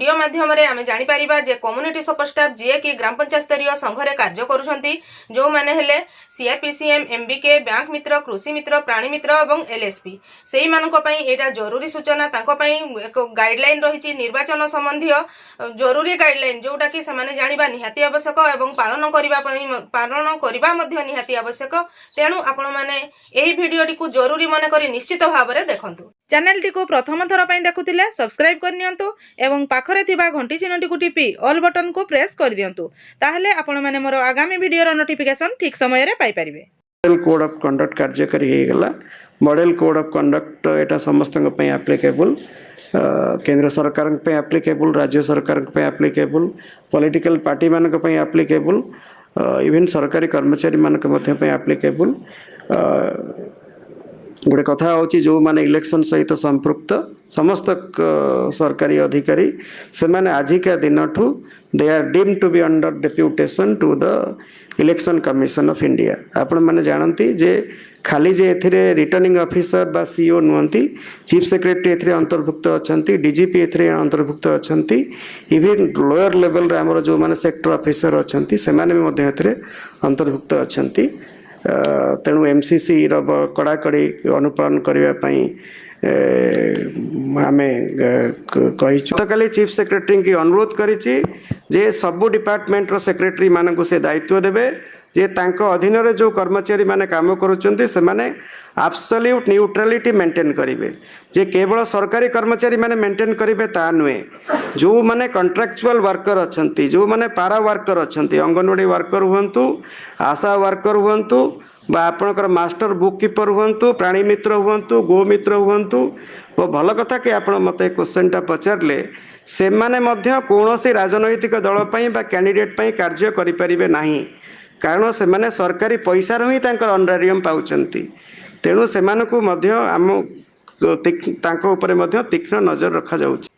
Video माध्यम रे आमे जानि परिबा जे कम्युनिटी सपोर्ट स्टाफ जे कि ग्राम पंचायत स्तरीय संघ रे कार्य करूछंती जो माने हेले सीआरपीसीएम एमबीके बैंक मित्र कृषि मित्र प्राणी मित्र एवं एलएसपी सेही मानको पई एटा जरूरी सूचना तांको पई एक गाइडलाइन रहिछि निर्वाचन संबंधी जरूरी गाइडलाइन जोटा कि सेमाने जानिबा निहाती आवश्यक एवं पालन करिबा मध्य निहाती आवश्यक तेणु आपण माने एही वीडियो टी को जरूरी माने करी निश्चित भाव रे देखंतु चैनल टी को प्रथम थर पई देखुतिले सब्सक्राइब कर नियंतु एवं पाखरे थिबा घंटी चिन्हटी को टिपी ऑल बटन को प्रेस कर दियंतु ताहले आपण माने मोर आगामी वीडियो रो नोटिफिकेशन ठीक समय रे पाई परिबे। मॉडल कोड ऑफ कंडक्ट कार्यकारी हे गला मॉडल कोड ऑफ कंडक्ट एटा समस्त पई एप्लीकेबल केंद्र सरकार पे एप्लीकेबल राज्य सरकार पे एप्लीकेबल पॉलिटिकल पार्टी मानक पे एप्लीकेबल इवन सरकारी कर्मचारी मानक मध्य पे एप्लीकेबल गोटे कथा होची जो माने इलेक्शन सहित संपृक्त समस्त सरकारी अधिकारी से माने आजिका दिन ठू they are deemed to be under deputation to the election commission of India. आपण माने जानती जे खाली जे एथिरे रिटर्निंग ऑफिसर बा सीईओ नुहंती चीफ सेक्रेटरी एथिरे अंतर्भुक्त अछंती डीजीपी एथिरे अंतर्भुक्त अछंती इवन लोअर लेवल रे हमर जो माने सेक्टर ऑफिसर अछंती से माने मध्य एथिरे अंतर्भुक्त अछंती तेणु एमसीसी कड़ाकड़ी अनुपालन करने आम कही चीफ सेक्रेटरी की अनुरोध करिछि जे सबु डिपार्टमेंट रो सेक्रेटरी मानक से दायित्व देवे जे तांको अधीन रे जो कर्मचारी माने काम करुचंती से माने एब्सोल्यूट न्यूट्रलिटी मेंटेन करिवे जे केवल सरकारी कर्मचारी माने मेंटेन करिवे ता नुए जो माने कॉन्ट्रैक्चुअल वर्कर अछंती जो माने पारा वर्कर अछंती अंगनवाड़ी वर्कर हुंतु आशा वर्कर हुंतु बा आपणकर मास्टर बुक कीपर हुंतु प्राणी मित्र हुंतु गो मित्र हुंतु वो भल कथा कि आपण मते क्वेश्चनटा पचारले से माने मध्य कोनोसी राजनैतिक दल पई बा कैंडिडेट पई कार्य करि परिबे नाही कारण से माने सरकारी पैसा रही तांकर ऑनरेरियम पाउचंती तेणु से मानकु मध्य आम तांको ऊपर मध्य तीक्ष्ण नजर रखा जाउछि।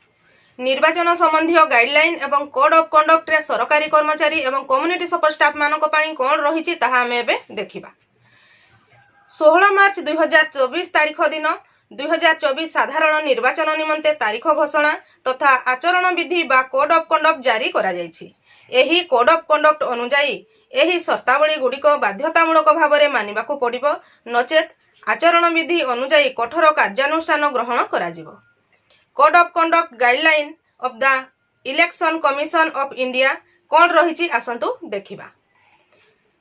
निर्वाचन संबंधी गाइडलाइन एवं कोड ऑफ कंडक्ट रे सरकारी कर्मचारी एवं कम्युनिटी सपोर्ट स्टाफ मानक पई कोन रहिछि ताहा हमें एबे देखिबा। 16 मार्च 2024 तारीख दिन 2024 साधारण निर्वाचन निमंते तारीख घोषणा तथा आचरण विधि बा कोड ऑफ कंडक्ट जारी करा जायछि। एही कोड ऑफ कंडक्ट अनुसार एही शर्तावली गुड़िक बाध्यतामूलक भाव में मानिबाकू पड़िबो नचेत आचरण विधि अनुसार कठोर कार्यानुष्ठान ग्रहण करा जिवो। Code of conduct guideline of the election commission of India कोन रहिछि आसंतु देखिबा।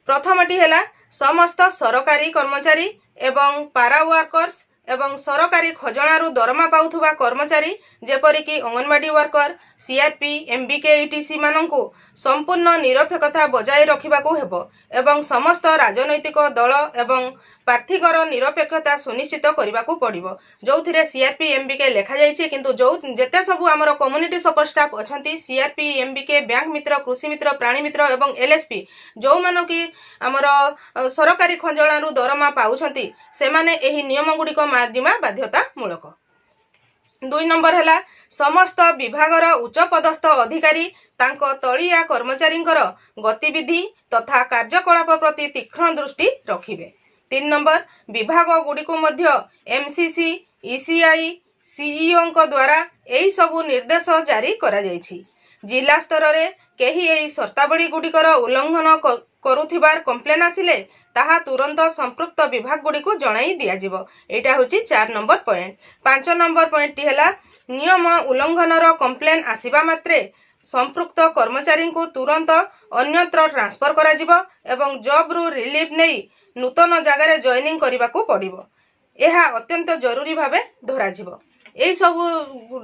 प्रथमटी हैला समस्त सरकारी कर्मचारी एवं पारा वर्कर्स एवं सरकारी खजनारू दरमा पाउथुबा कर्मचारी जेपरिकी anganwadi worker CRP MBK ETC मानंकु संपूर्ण निरपेक्षता बजाय रखिबाकू हेबो एवं समस्त राजनैतिक दल एवं प्रार्थीकर निरपेक्षता सुनिश्चित करबाकू पड़िबो जोथिरे सीआरपी एमबीके लेखा जायछि किंतु जो जेते सबु हमर कम्युनिटी सपोर्ट स्टाफ अछंती सीआरपी एमबीके बैंक मित्र कृषि मित्र प्राणी मित्र एवं एलएसपी जो मानो कि हमर सरकारी खजनारू दरमा पाउछंती से माने एही नियम गुडी को मानिबा बाध्यतामूलक। 2 नंबर हैला समस्त विभागर उच्च पदस्थ अधिकारी तांको तलिया कर्मचारींकर गतिविधि तथा कार्यकलाप प्रति तीक्ष्ण दृष्टि रखिबे। 3 नंबर विभाग गुडी को मध्य एमसीसी ईसीआई सीईओ को द्वारा एही सबु निर्देश जारी करा जायछि। जिला स्तर रे केही एही शर्तावली गुडीकर उल्लंघन करुथिबार कंप्लेन आसिले ताहा तुरंत संपृक्त विभाग गुडी को जणाई दिया जिवो। एटा होची 4 नंबर पॉइंट। 5 नंबर पॉइंट हैला नियम उल्लंघनर कंप्लेन आसीबा मात्रे संपृक्त कर्मचारी को तुरंत अन्यत्र ट्रांसफर करा जिवो एवं जॉब रु रिलीफ नै नूतन जगार जॉइनिंग करबाकू पड़िबो। एहा अत्यंत जरूरी भावे धरा जिवो। एई सब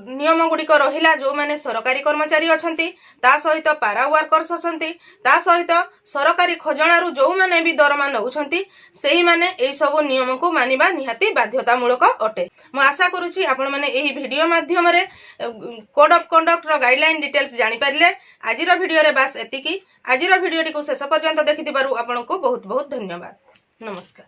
नियम गुड़िक रहिला जो माने सरकारी कर्मचारी अछंती ता सहित पारा वर्कर्स अछंती ता सहित सरकारी खजनारू जो माने भी दरमा नउछंती सेही माने एई सब नियम को मानिबा निहाती बाध्यतामूलक अटे। मु आशा करूची आपण माने एही वीडियो माध्यम रे कोड ऑफ कंडक्ट रो गाइडलाइन डिटेल्स जानि पारिले। आजिरो वीडियो रे बास एतिकी। आजिरो वीडियो टी को शेष पर्यंत देखिथिबारु आपनको बहुत बहुत धन्यवाद। नमस्कार।